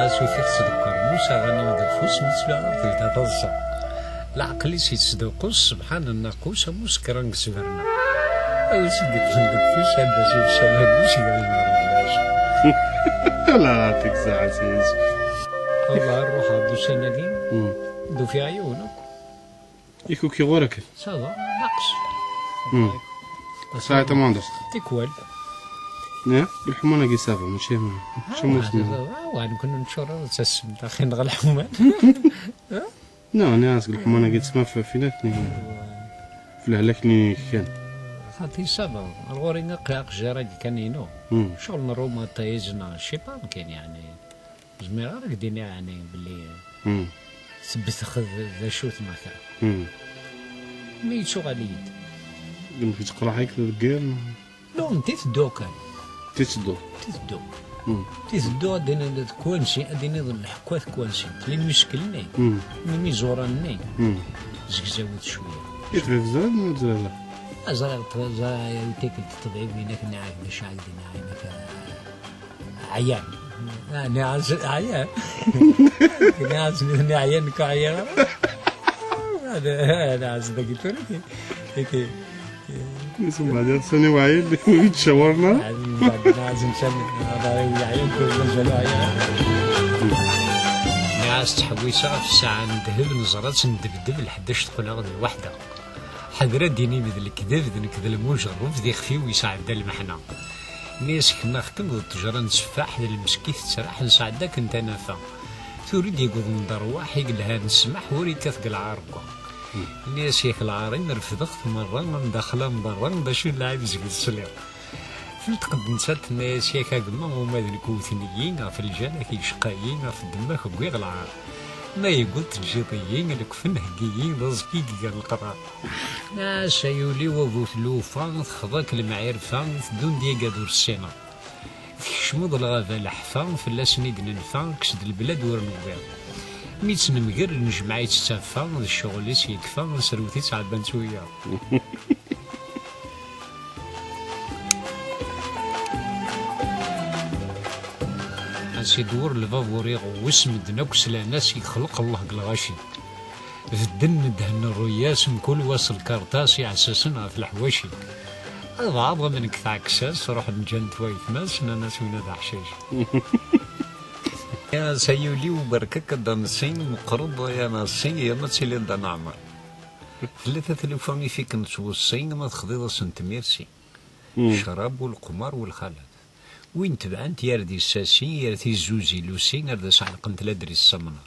سوثي تصدقر موسى غني ودرفوس مثل عرضي تتصع العقل سيتصدقوس سبحان الناقوس مسكرا كسبرنا أو سيدك صدقتيش هذا شي شباب وش قال ما لا يعطيك عزيز والله الروح عبدو سنادين دو في عيونك يكو كي غورك صافا ناقص ساعة تماندس تيكوال نعم بالحمانة كي صافا ماشي موسم وأنا كنا نشور تسم داخل نغل الحمان لا ناس الحمانة كي تسمى في فيناتني في الهلاكني كان خاطي صافا الغورينا قاق جارك كان ينو شغل نروما تايزنا شي با كاين يعني زمير غير ديني يعني باللي ثبت خذ ذا شوت مثلا ميتشو غادي قلت تقرا هيك الكير لا انت تدو كان تتدو تيثدو دينا كوانشي دينا الحكوات كوانشي اللي مشكلني مي زوراني زكزاوت شويه يتغير زاد ولا زاد ازرق يتيك التطبيق بينك نعاك باش عايدين عينك عيان نعاس عيان نعاس عيان كعيان هذا نعاس قلت لك نسمع بعدين سنة وعيد ويتشاورنا نعاس نشمك هذا يعين كل زلوا عيان نعاس تحويسة في الساعة ندهب نزرات ندبدب لحداش تقول غدا الوحدة حذرة ديني مثل الكذب ذنك ذا المجرب ذي خفي ويساعد المحنة ناس كنا خكم ذو التجارة نسفاح ذا المسكيت تسرح نساعدك انت نافا تريد يقول ندرواح يقلها نسمح وريد تثقل العارقة ناس ياك العارين رفضت مرة من داخلة من برا باش نلعب زكي السليم فلتقد نسات الناس ياك قلنا هما ذا الكوثنيين في الجنة كي شقايين في الدماغ بقيغ العار ما يقول تجيطيين الكفن هكيين رزقي قال القرار ناس يولي وبوث لوفا تخضاك المعرفة دون ديا قادور السينا تكشمض الغابة لحفا فلاس نيد ننفا كسد البلاد ورنوبير ميت نمقر نجمعي تستفا الشغل يكفا سروتي تعبان شوية سيدور الفافوري واسم دناكس ناس يخلق الله الغاشي في الدن دهن الرياس من كل وصل كارتاس يعسسنا في الحواشي هذا عضغ من كثع كساس روح نجنت وايت ماس ناس وين هذا حشاش يا سيولي وبركك دانسين مقرب يا ناسين يا ما تسيلي دا نعمر 3000 فيك نتوصين ما تخضيض سنتميرسي الشراب والقمار والخلل وين تبعنت يردي الساسين يردي الزوزي لوسين يردي صعلقنت لدري السمنة